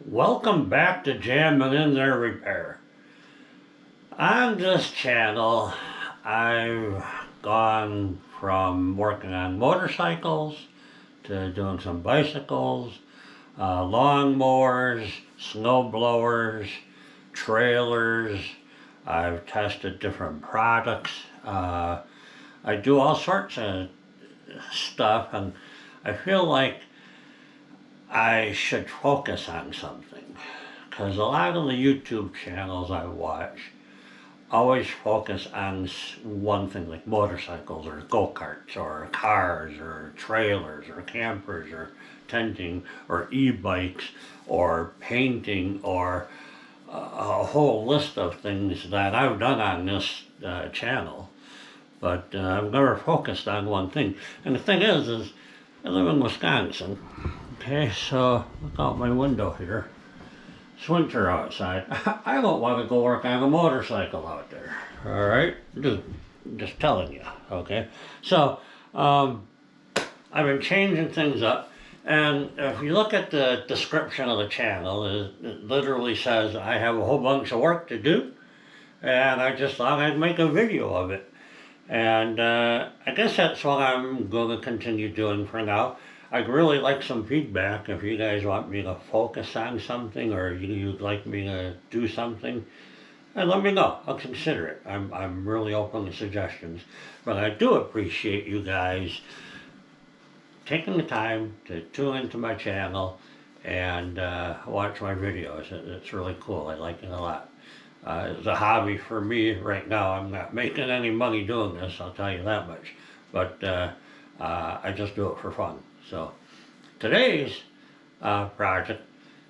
Welcome back to Jamming in There Repair. On this channel, I've gone from working on motorcycles to doing some bicycles, lawnmowers, snow blowers, trailers. I've tested different products. I do all sorts of stuff, and I feel like I should focus on something, because a lot of the YouTube channels I watch always focus on one thing, like motorcycles or go-karts or cars or trailers or campers or tenting or e-bikes or painting or a whole list of things that I've done on this channel. But I've never focused on one thing. And the thing is I live in Wisconsin. Okay, so look out my window here. It's winter outside. I don't want to go work on a motorcycle out there. All right, just telling you. Okay, so I've been changing things up, and if you look at the description of the channel, it literally says I have a whole bunch of work to do, and I just thought I'd make a video of it. And I guess that's what I'm going to continue doing for now. I'd really like some feedback if you guys want me to focus on something or you'd like me to do something. And let me know. I'll consider it. I'm really open to suggestions. But I do appreciate you guys taking the time to tune into my channel and watch my videos. It's really cool. I like it a lot. It's a hobby for me right now. I'm not making any money doing this, I'll tell you that much. But I just do it for fun. So today's project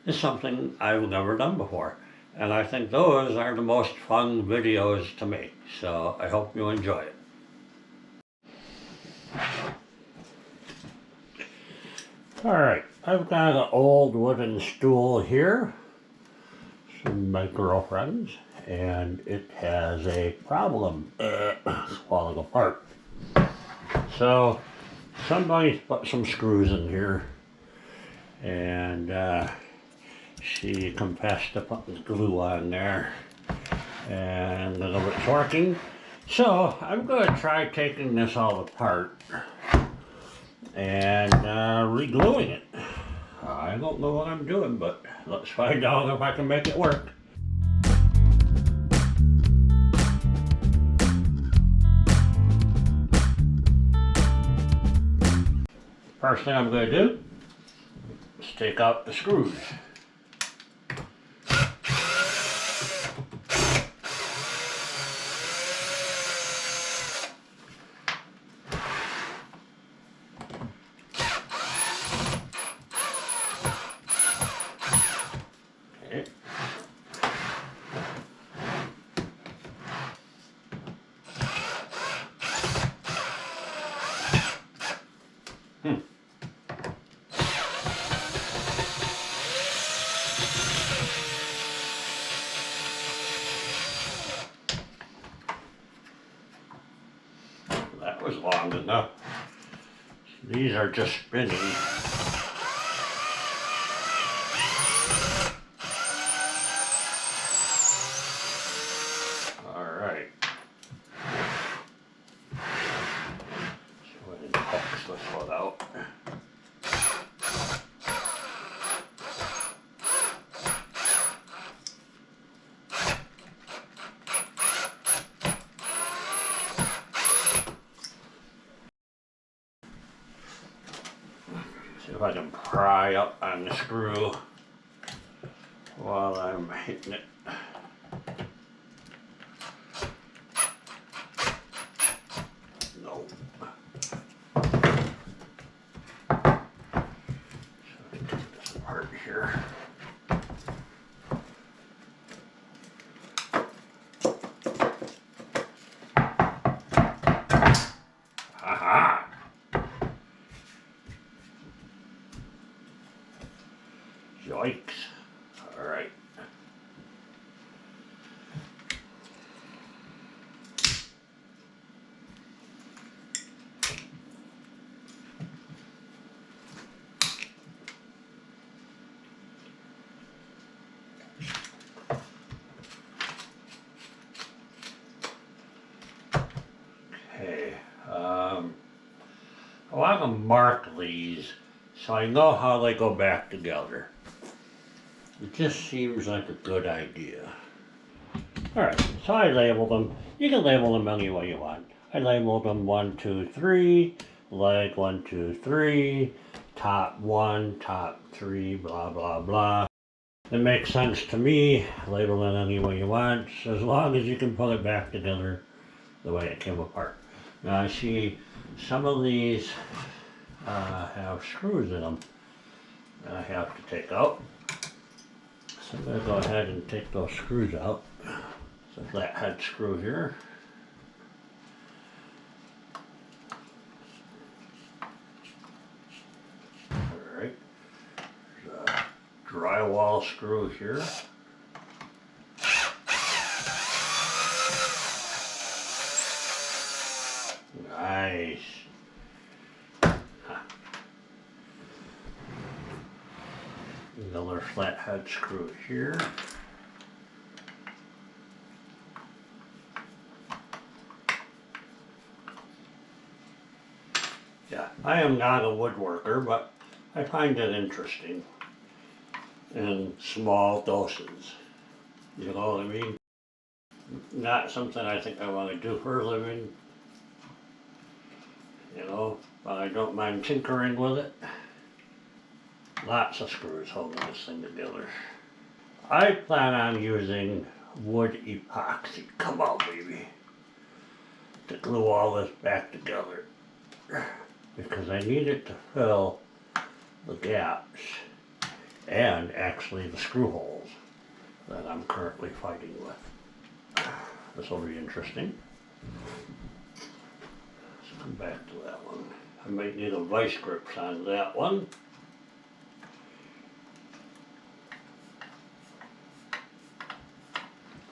is something I've never done before. And I think those are the most fun videos to make. So I hope you enjoy it. Alright, I've got an old wooden stool here from my girlfriend's, and it has a problem. It's falling apart. So somebody's put some screws in here, and she confessed to putting glue on there, and none of it's working. So I'm going to try taking this all apart and re-gluing it. I don't know what I'm doing, but let's find out if I can make it work. First thing I'm going to do is take out the screws. Okay. That was long enough. These are just spinning. Alright. Let's go ahead and X this one out. See if I can pry up on the screw while I'm hitting it. No. So I can take this apart here. Aha! Yikes. Alright. to mark these so I know how they go back together. It just seems like a good idea. Alright, so I labeled them. You can label them any way you want. I labeled them 1, 2, 3, leg 1, 2, 3, top 1, top 3, blah, blah, blah. It makes sense to me. Label it any way you want, as long as you can put it back together the way it came apart. Now I see some of these have screws in them that I have to take out. So I'm going to go ahead and take those screws out. So flat head screw here. Alright. There's a drywall screw here. Nice. Another flathead screw here. Yeah, I am not a woodworker, but I find it interesting in small doses. You know what I mean? Not something I think I want to do for a living, you know, but I don't mind tinkering with it. Lots of screws holding this thing together. I plan on using wood epoxy, come on baby, to glue all this back together. Because I need it to fill the gaps and actually the screw holes that I'm currently fighting with. This will be interesting. Let's come back to that one. I might need a vice grips on that one.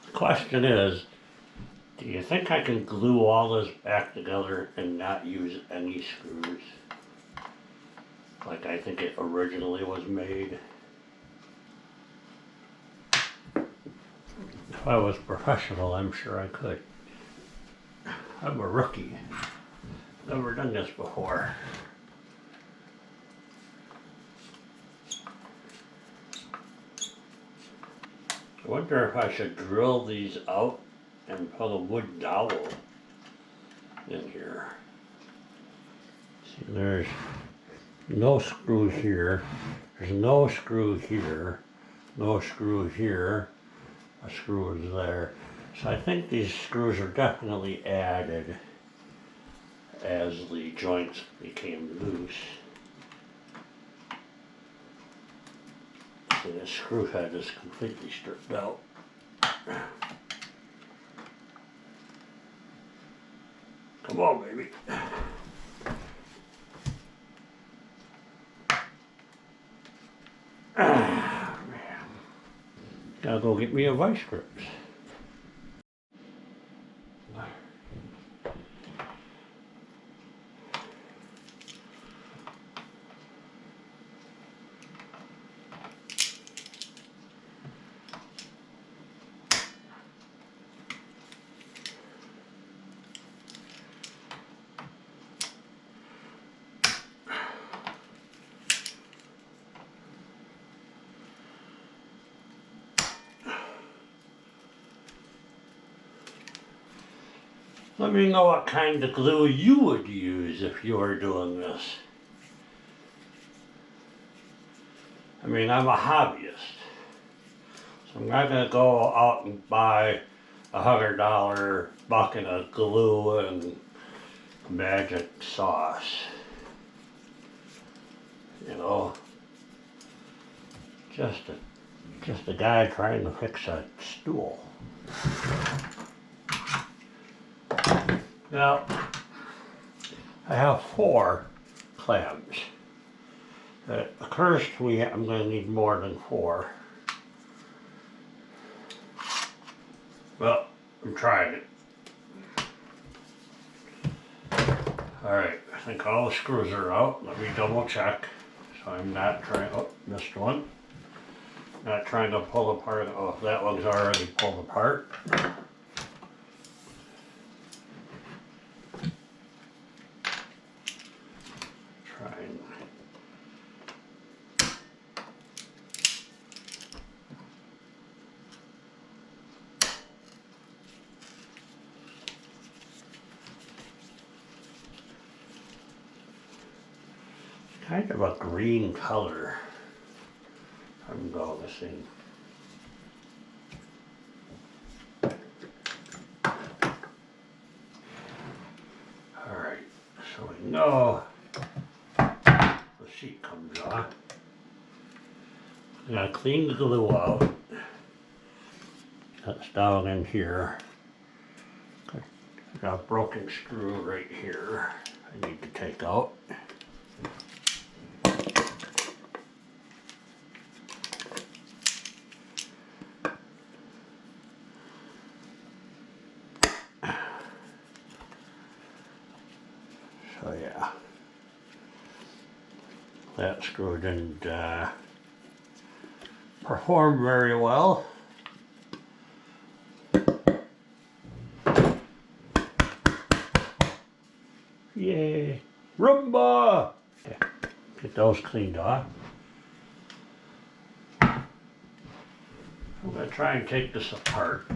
The question is, do you think I can glue all this back together and not use any screws? Like I think it originally was made. If I was professional, I'm sure I could. I'm a rookie. Never done this before. I wonder if I should drill these out and put a wood dowel in here. See, there's no screws here. There's no screw here. No screw here. A screw is there. So I think these screws are definitely added as the joints became loose. See, the screw head is completely stripped out. Come on, baby. Ah, man. Gotta go get me a vice grips. Let me know what kind of glue you would use if you were doing this. I mean, I'm a hobbyist, so I'm not gonna go out and buy $100 bucket of glue and magic sauce. You know, just a guy trying to fix a stool. Now, I have 4 clamps. It occurs to me I'm going to need more than 4. Well, I'm trying it. Alright, I think all the screws are out. Let me double check. So I'm not trying, oh, missed one. Not trying to pull apart, oh, that one's already pulled apart. kind of a green color. I'm noticing. Alright, so we know the sheet comes off. I'm going to clean the glue out. That's down in here. I got a broken screw right here I need to take out. So yeah, that screw didn't perform very well. Yay! Roomba! Okay. Get those cleaned off. I'm going to try and take this apart.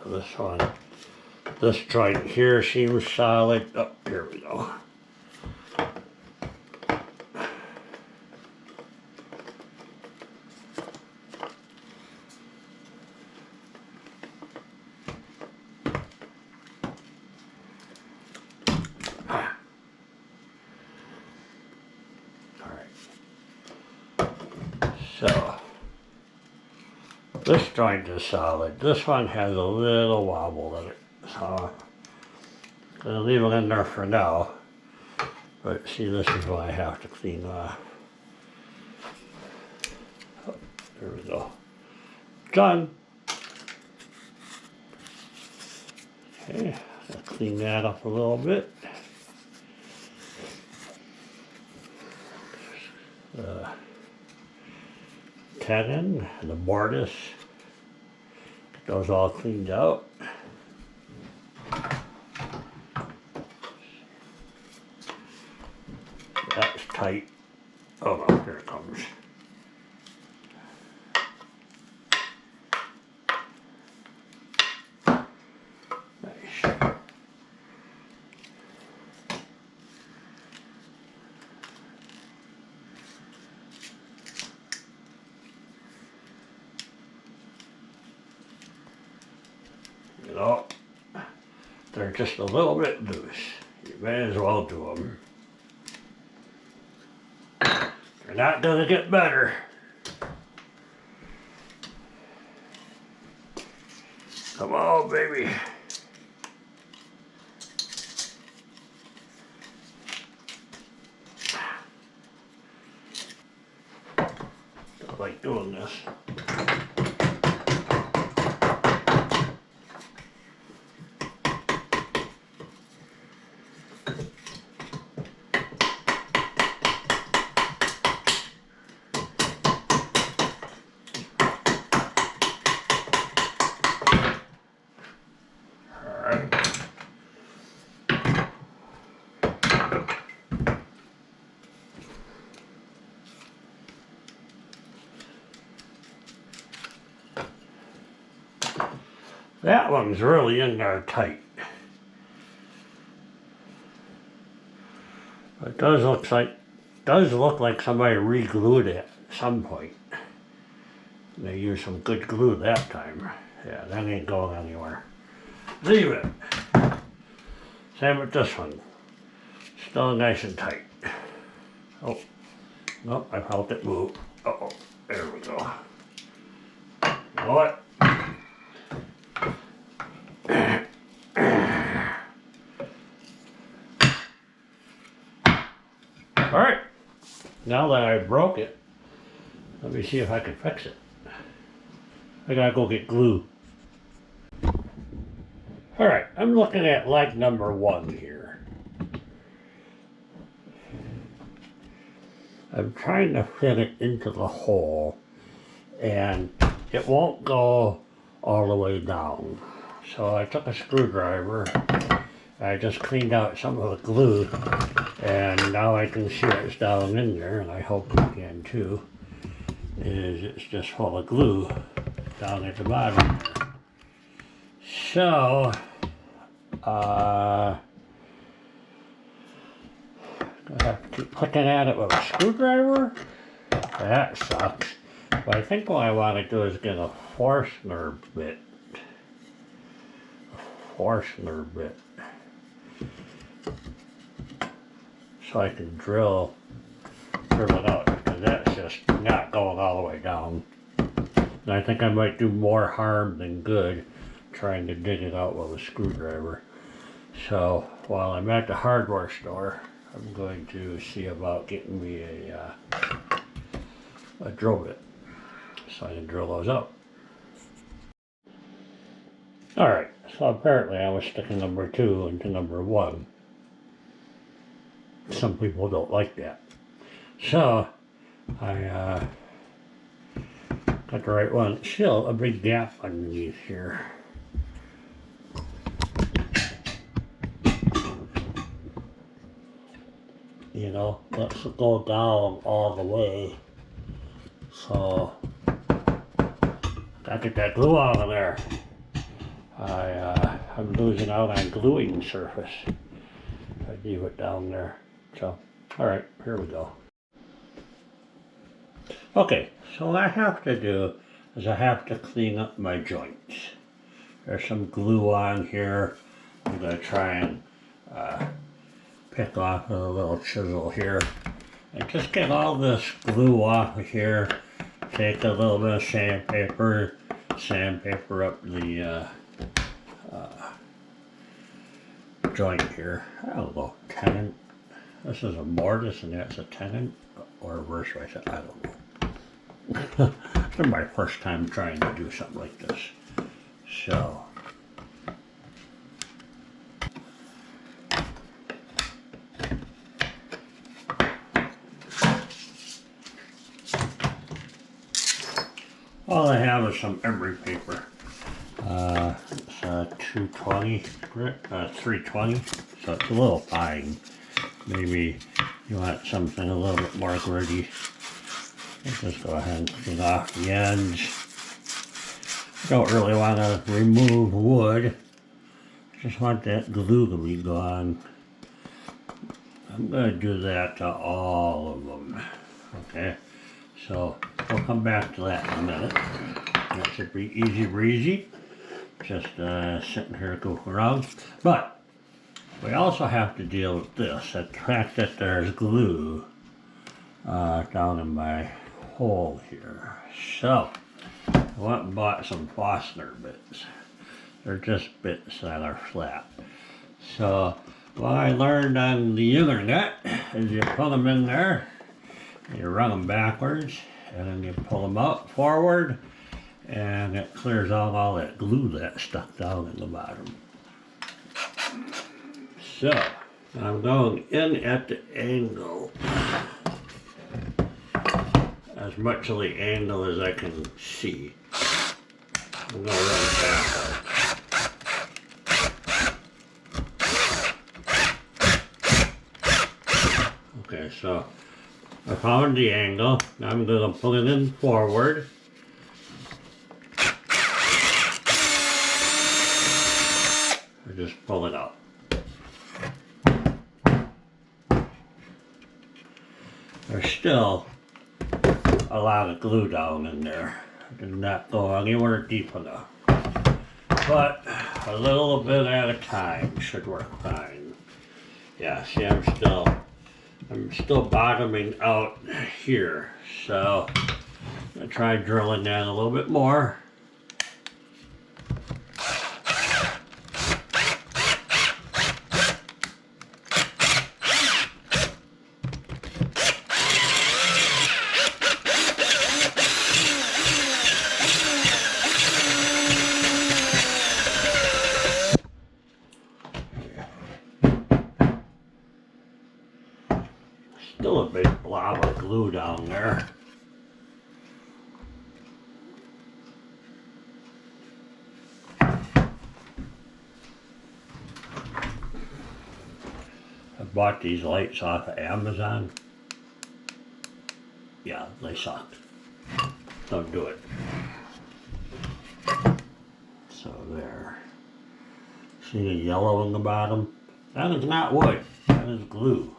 This one, this joint here seems solid. Oh, here we go. So, this joint is solid. This one has a little wobble in it. So, I'm going to leave it in there for now. But see, this is what I have to clean off. Oh, there we go. Done. Okay, I'll clean that up a little bit. Tenon and the mortise. Get those all cleaned out. That's tight. Oh no, here it comes. Nice. You know, they're just a little bit loose. You may as well do them. They're not gonna get better. Come on, baby. I like doing this. That one's really in there tight. It does look like somebody re-glued it at some point. They used some good glue that time. Yeah, that ain't going anywhere. Leave it. Same with this one. Still nice and tight. Oh, nope, I felt it move. Uh-oh, there we go. You know what? Alright, now that I broke it, let me see if I can fix it. I gotta go get glue. Alright, I'm looking at leg number 1 here. I'm trying to fit it into the hole, and it won't go all the way down. So I took a screwdriver, I just cleaned out some of the glue, and now I can see it's down in there, and I hope you can too, is it's just full of glue down at the bottom. So, I have to keep clicking at it with a screwdriver. That sucks. But I think what I want to do is get a Forstner bit. So I can drill it out, because that's just not going all the way down. And I think I might do more harm than good trying to dig it out with a screwdriver. So while I'm at the hardware store, I'm going to see about getting me a drill bit so I can drill those out. Alright, so apparently I was sticking number 2 into number 1. Some people don't like that. So I got the right one. Still a big gap underneath here. You know, let's go down all the way. So, gotta get that glue out of there. I'm losing out on gluing surface. I leave it down there. So, alright, here we go. Okay, so what I have to do is I have to clean up my joints. There's some glue on here. I'm going to try and pick off with a little chisel here. And just get all this glue off of here. Take a little bit of sandpaper up the joint here. I don't know, tenon. This is a mortise and that's a tenon, or reverse right? I don't know. This is my first time trying to do something like this. So, all I have is some emery paper. It's 220 grit, 320, so it's a little fine. Maybe you want something a little bit more gritty. I'll just go ahead and clean off the ends. Don't really want to remove wood. Just want that glue to be gone. I'm going to do that to all of them. Okay, so we'll come back to that in a minute. That should be easy breezy. Just sitting here goofing around. But we also have to deal with this, the fact that there's glue down in my hole here. So I went and bought some Forstner bits. They're just bits that are flat. So what I learned on the internet is you put them in there, you run them backwards, and then you pull them out forward, and it clears out all that glue that's stuck down in the bottom. So I'm going in at the angle, as much of the angle as I can see. I'm going to run it backwards. Okay, so I found the angle. Now I'm going to pull it in forward. I just pull it out. There's still a lot of glue down in there. I did not go anywhere deep enough. But a little bit at a time should work fine. Yeah, see, I'm still I'm still bottoming out here, so I'm gonna try drilling that a little bit more. Still a big blob of glue down there. I bought these lights off of Amazon. Yeah, they suck. Don't do it. So there. See the yellow in the bottom? That is not wood. That is glue.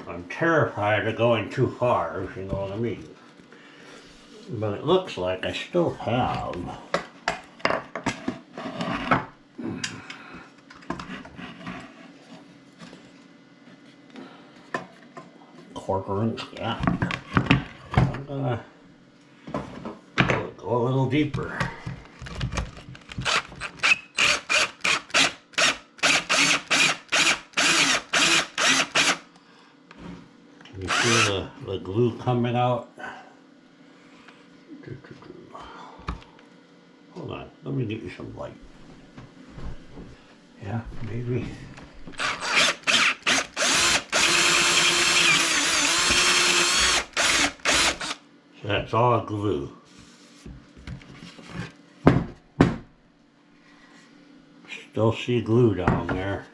I'm terrified of going too far, if you know what I mean. But it looks like I still have quarter-inch gap. I'm gonna go a little deeper. Can you see the glue coming out? Hold on, let me get you some light. Yeah, maybe. So that's all glue. Still see glue down there.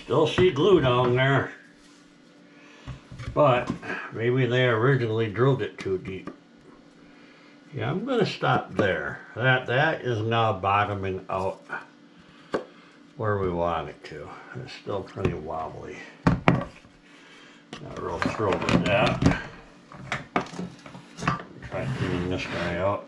Still see glue down there, but maybe they originally drilled it too deep. Yeah, I'm gonna stop there. That is now bottoming out where we want it to. It's still pretty wobbly. Not real thrilled with that. Try cleaning this guy out.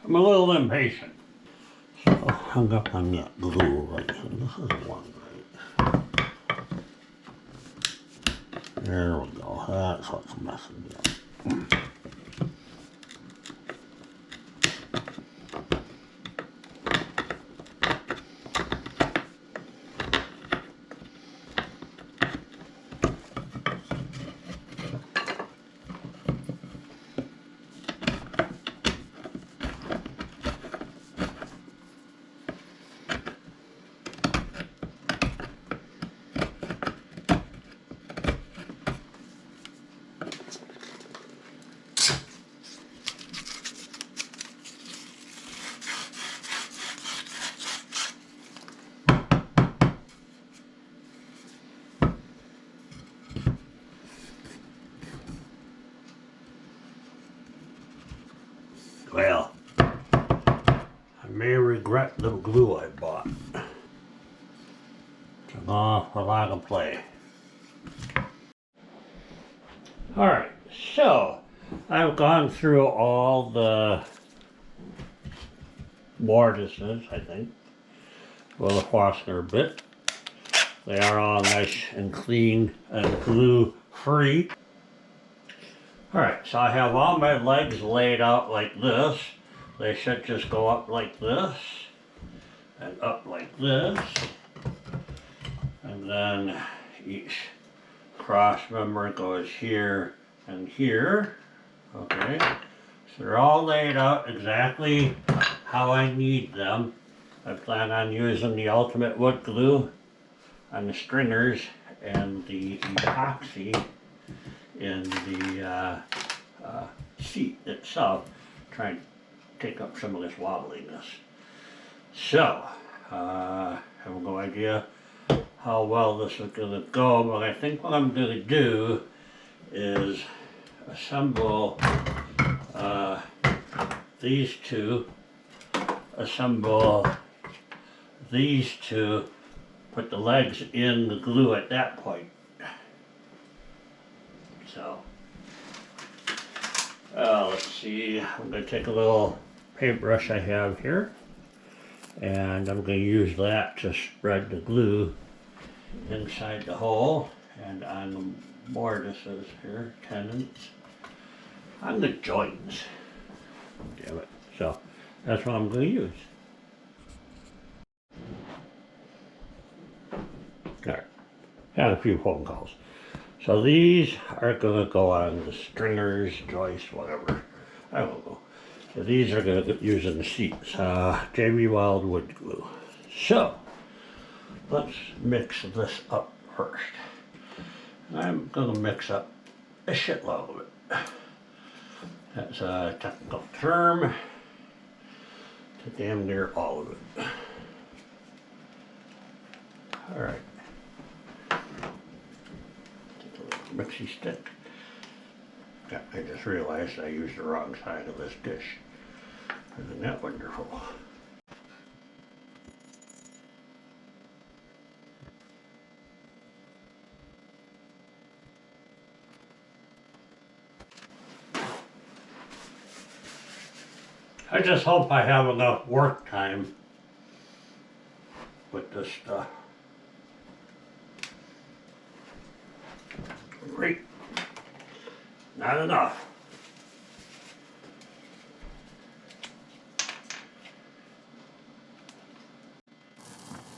I'm a little impatient. So hung up on that glue right here. This is one right. There we go. That's what's messing me up. Well, I may regret the glue I bought. It's an awful lot of play. Alright, so I've gone through all the mortises, I think, with a Forstner bit. They are all nice and clean and glue free. Alright, so I have all my legs laid out like this. They should just go up like this and up like this. And then each cross member goes here and here. Okay, so they're all laid out exactly how I need them. I plan on using the ultimate wood glue on the stringers and the epoxy in the seat itself, trying to take up some of this wobbliness. So, I have no idea how well this is going to go, but I think what I'm going to do is assemble these two, assemble these two, put the legs in the glue at that point. So, let's see, I'm going to take a little paintbrush I have here, and I'm going to use that to spread the glue inside the hole and on the mortises here, tenons, on the joints. Damn it. So, that's what I'm going to use. Alright, had a few phone calls. So these are going to go on the stringers, joists, whatever. I don't know. So these are going to get used in the seats. Weld wood glue. So, let's mix this up first. I'm going to mix up a shitload of it. That's a technical term to damn near all of it. Alright. Mixy stick. Yeah, I just realized I used the wrong side of this dish. Isn't that wonderful? I just hope I have enough work time with this stuff. Great. Not enough.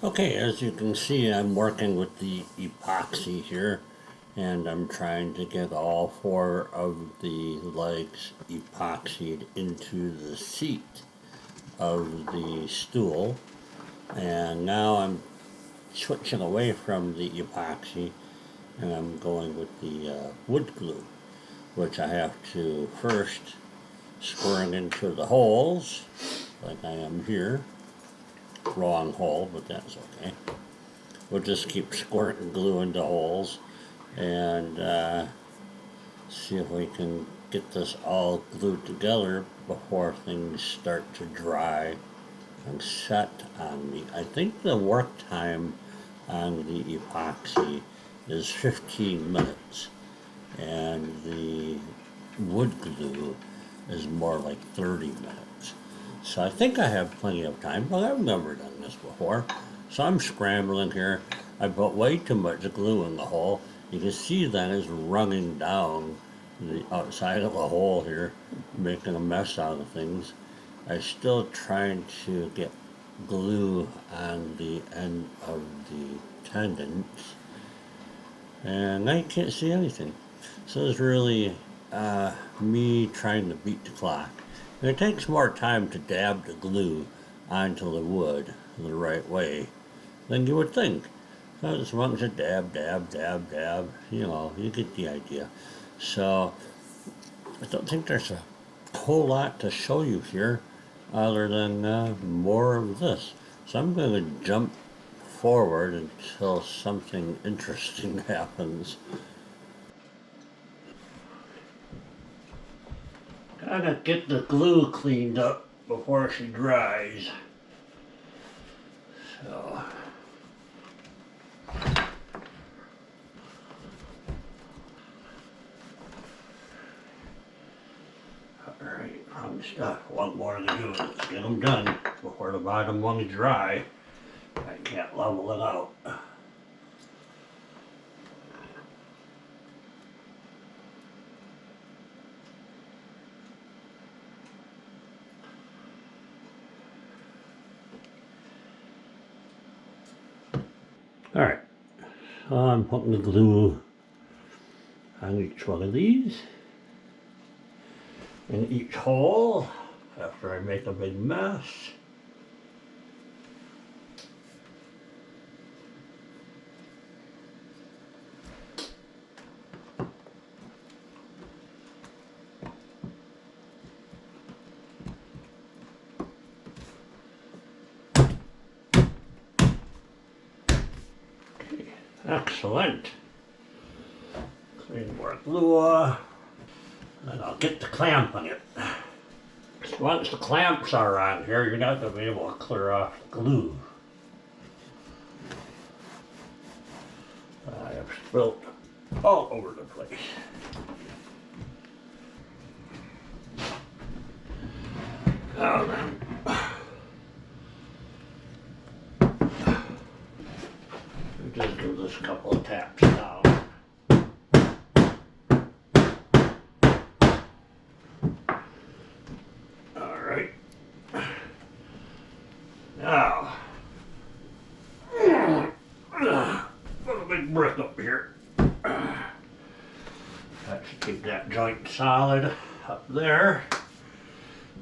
Okay, as you can see, I'm working with the epoxy here, and I'm trying to get all 4 of the legs epoxied into the seat of the stool. And now I'm switching away from the epoxy, and I'm going with the wood glue, which I have to first squirm into the holes, like I am here. Wrong hole, but that's okay. We'll just keep squirting glue into holes and see if we can get this all glued together before things start to dry and set on me. I think the work time on the epoxy is 15 minutes, and the wood glue is more like 30 minutes. So I think I have plenty of time, but I've never done this before. So I'm scrambling here. I put way too much glue in the hole. You can see that it's running down the outside of the hole here, making a mess out of things. I'm still trying to get glue on the end of the tendons, and I can't see anything. So it's really me trying to beat the clock. And it takes more time to dab the glue onto the wood the right way than you would think. So as long as you dab, dab, dab, dab, you know, you get the idea. So I don't think there's a whole lot to show you here other than more of this. So I'm going to jump forward until something interesting happens. Gotta get the glue cleaned up before she dries. So, alright, fun stuff. One more to do. Let's get them done before the bottom one's dry. I can't level it out. Alright, so I'm putting the glue on each one of these in each hole after I make a big mess. Excellent. Clean more glue off, and I'll get the clamp on it. Once the clamps are on here, you're not going to be able to clear off the glue. I have spilled all over the place. Now then, just do this couple of taps down. Alright. Now, put a big brick up here. That should keep that joint solid up there.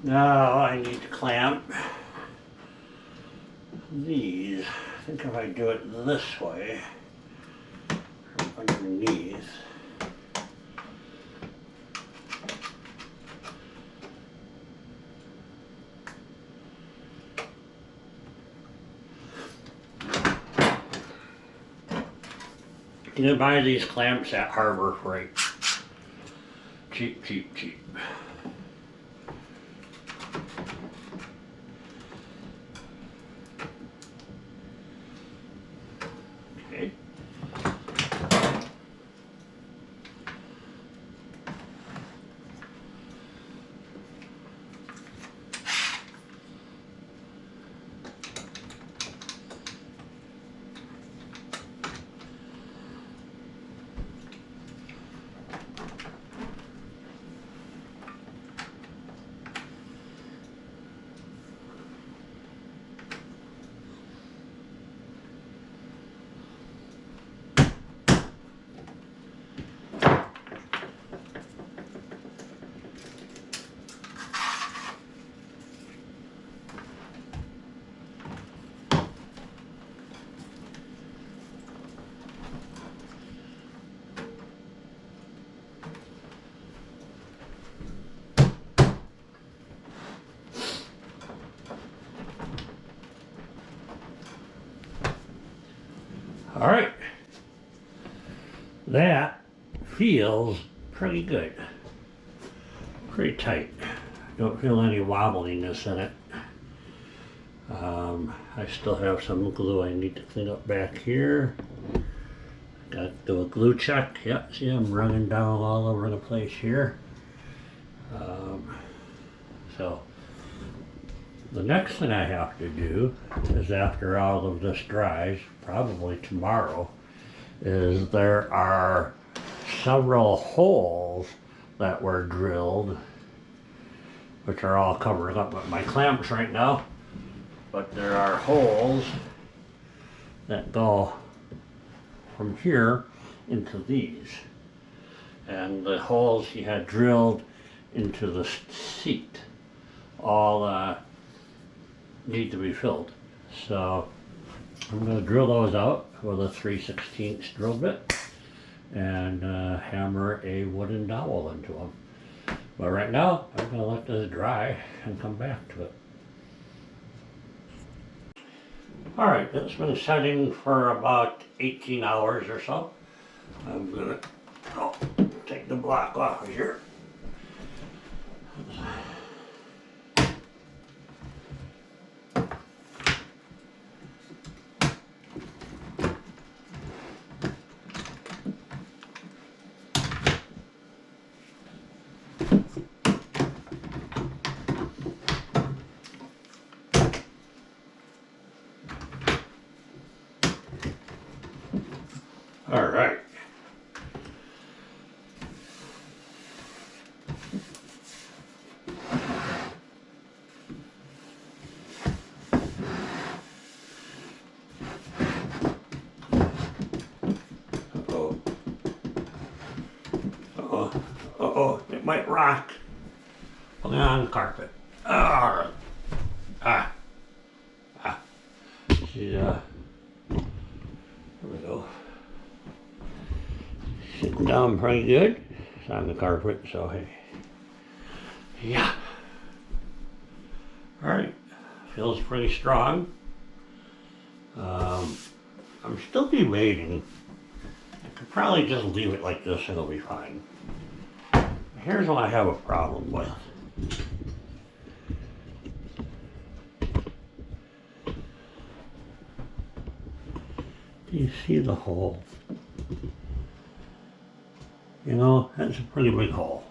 Now I need to clamp these. I think if I do it this way, from underneath, you can buy these clamps at Harbor Freight. Cheap, cheap, cheap. Okay. All right, that feels pretty good, pretty tight. Don't feel any wobbliness in it. I still have some glue I need to clean up back here. Got to do a glue check. Yep, see I'm running down all over the place here. So the next thing I have to do is, after all of this dries, probably tomorrow, is there are several holes that were drilled, which are all covered up with my clamps right now, but there are holes that go from here into these, and the holes he had drilled into the seat all need to be filled. So I'm going to drill those out with a 3/16 drill bit and hammer a wooden dowel into them. But right now I'm going to let this dry and come back to it. Alright, it's been setting for about 18 hours or so. I'm going to take the block off of here. All right. Uh-oh, it might rock. Put it on the carpet. Ah. See, there we go. Sitting down pretty good. It's on the carpet, so hey. Yeah. Alright. Feels pretty strong. I'm still debating. I could probably just leave it like this and it'll be fine. Here's what I have a problem with. Do you see the hole? You know, that's a pretty big hole.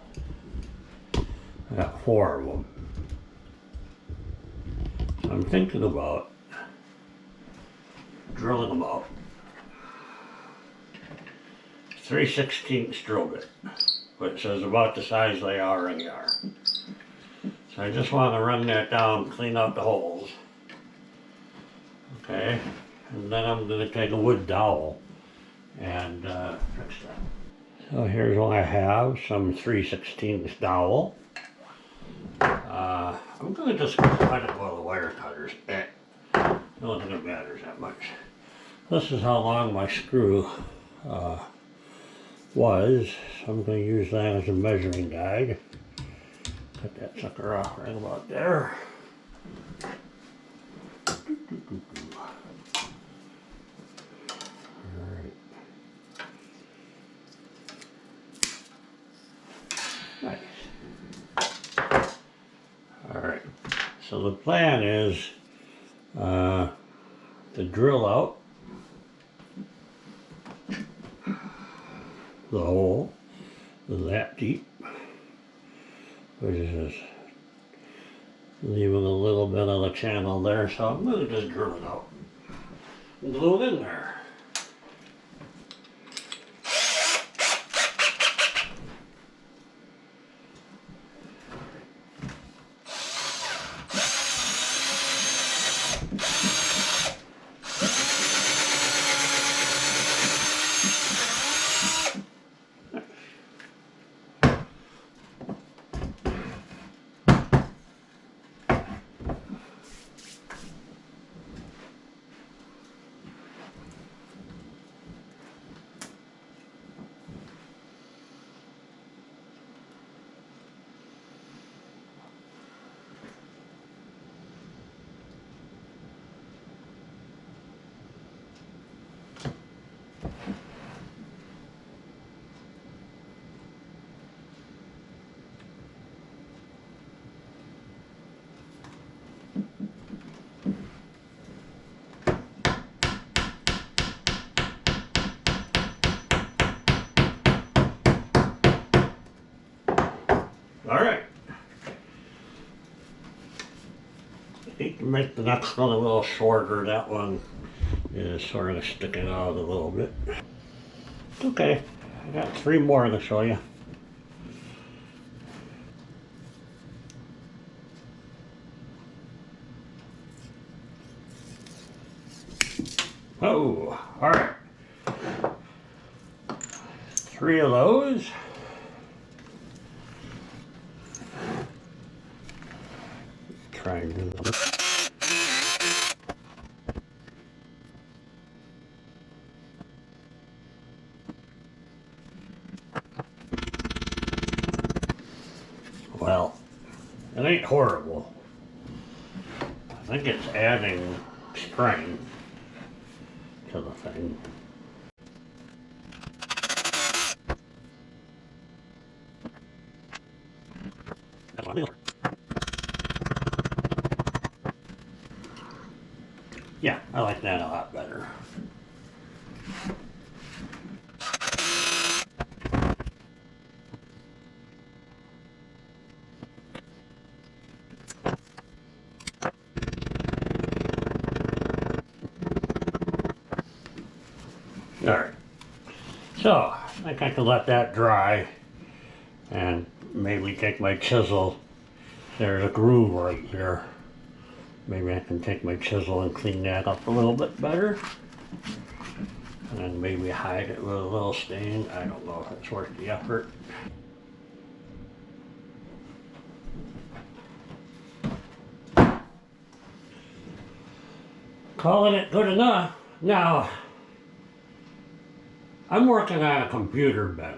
I got 4 of them. So I'm thinking about drilling them out. 3/16 drill bit, which is about the size they already are. So I just want to run that down, clean out the holes. Okay, and then I'm going to take a wood dowel and fix that. So here's what I have, some 3/16 dowel. I'm going to just cut it with the wire cutters. I don't think it matters that much. This is how long my screw was, so I'm going to use that as a measuring guide. Cut that sucker off right about there. Alright. Nice. Alright, so the plan is to drill out the hole that deep, which is leaving a little bit of the channel there, so I'm going to just drill it out and glue it in there. Alright. I hate to make the next one a little shorter. That one is sort of sticking out a little bit. Okay, I got 3 more to show you. Oh, alright. 3 of those. Try and do them. Well, it ain't horrible. I think it's adding strength to the thing. That's what I do. Yeah, I like that a lot better. Alright, so I think I can let that dry and maybe take my chisel. There's a groove right here. Maybe I can take my chisel and clean that up a little bit better. And maybe hide it with a little stain. I don't know if it's worth the effort. calling it good enough. Now, I'm working on a computer bench.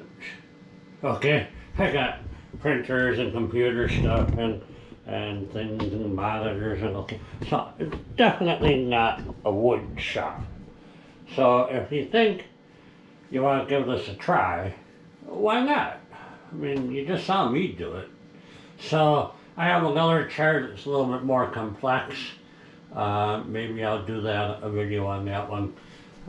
Okay, I got printers and computer stuff and things and monitors and okay. So it's definitely not a wood shop. So if you think you want to give this a try, why not? I mean, you just saw me do it. So I have another chair that's a little bit more complex. Maybe I'll do a video on that one.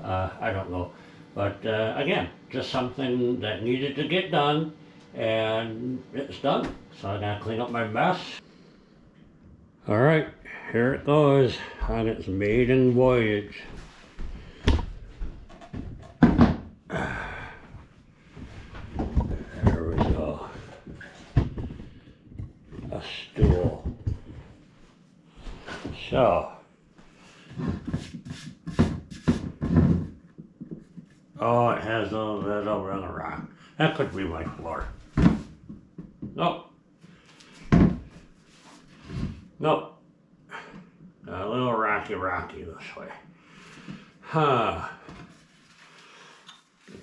I don't know. But again, just something that needed to get done, and it's done. So I gotta clean up my mess. All right, here it goes on its maiden voyage. There we go. A stool. So, oh, it has a little bit over on the rock. That could be my floor. Nope. Nope. A little rocky this way. Huh.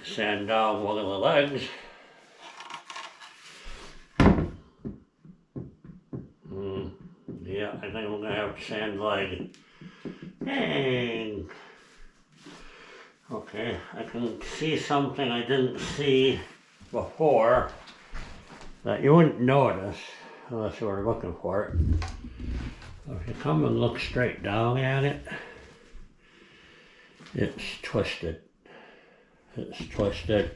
Sand down one of the legs. Yeah, I think I'm gonna have to sand leg. And okay, I can see something I didn't see before that you wouldn't notice unless you were looking for it. If you come and look straight down at it, it's twisted. It's twisted.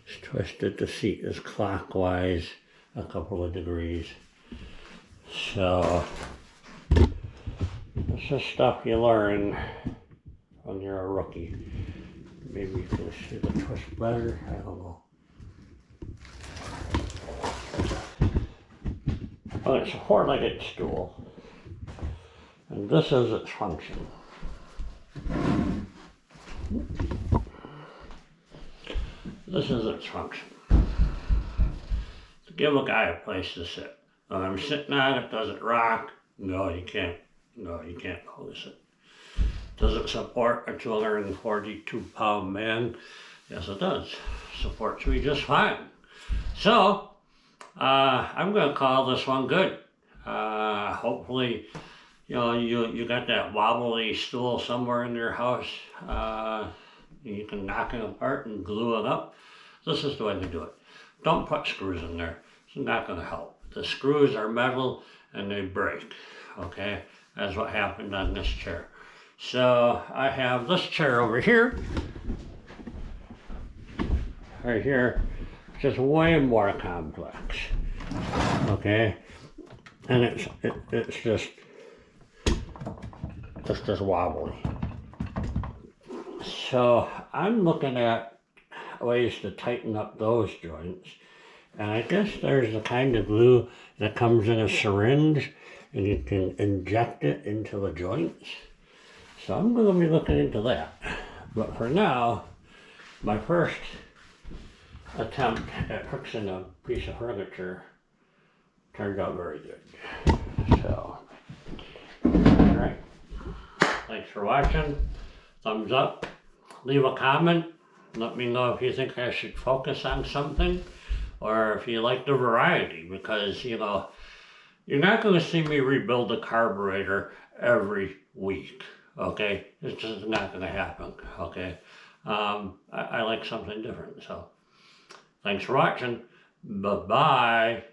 It's twisted. The seat is clockwise a couple of degrees. So this is stuff you learn when you're a rookie. Maybe you can see the twist better. I don't know. Well, it's a four-legged stool, and this is its function. This is its function. To give a guy a place to sit. When I'm sitting on it, does it rock? No, you can't. No, you can't notice it. Does it support a 242-pound man? Yes, it does. Supports me just fine. So, I'm going to call this one good. Hopefully, you know, you got that wobbly stool somewhere in your house. You can knock it apart and glue it up. This is the way to do it. Don't put screws in there. It's not going to help. The screws are metal and they break. Okay, that's what happened on this chair. So I have this chair over here, right here, which is way more complex. Okay, and it's just wobbly. So I'm looking at ways to tighten up those joints, and I guess there's the kind of glue that comes in a syringe, and you can inject it into the joints. So I'm going to be looking into that. But for now, my first attempt at fixing a piece of furniture turned out very good. So, alright. Thanks for watching. Thumbs up. Leave a comment. Let me know if you think I should focus on something, or if you like the variety, because, you know, you're not going to see me rebuild a carburetor every week. Okay, it's just not going to happen. Okay, I like something different. So, thanks for watching. Bye bye.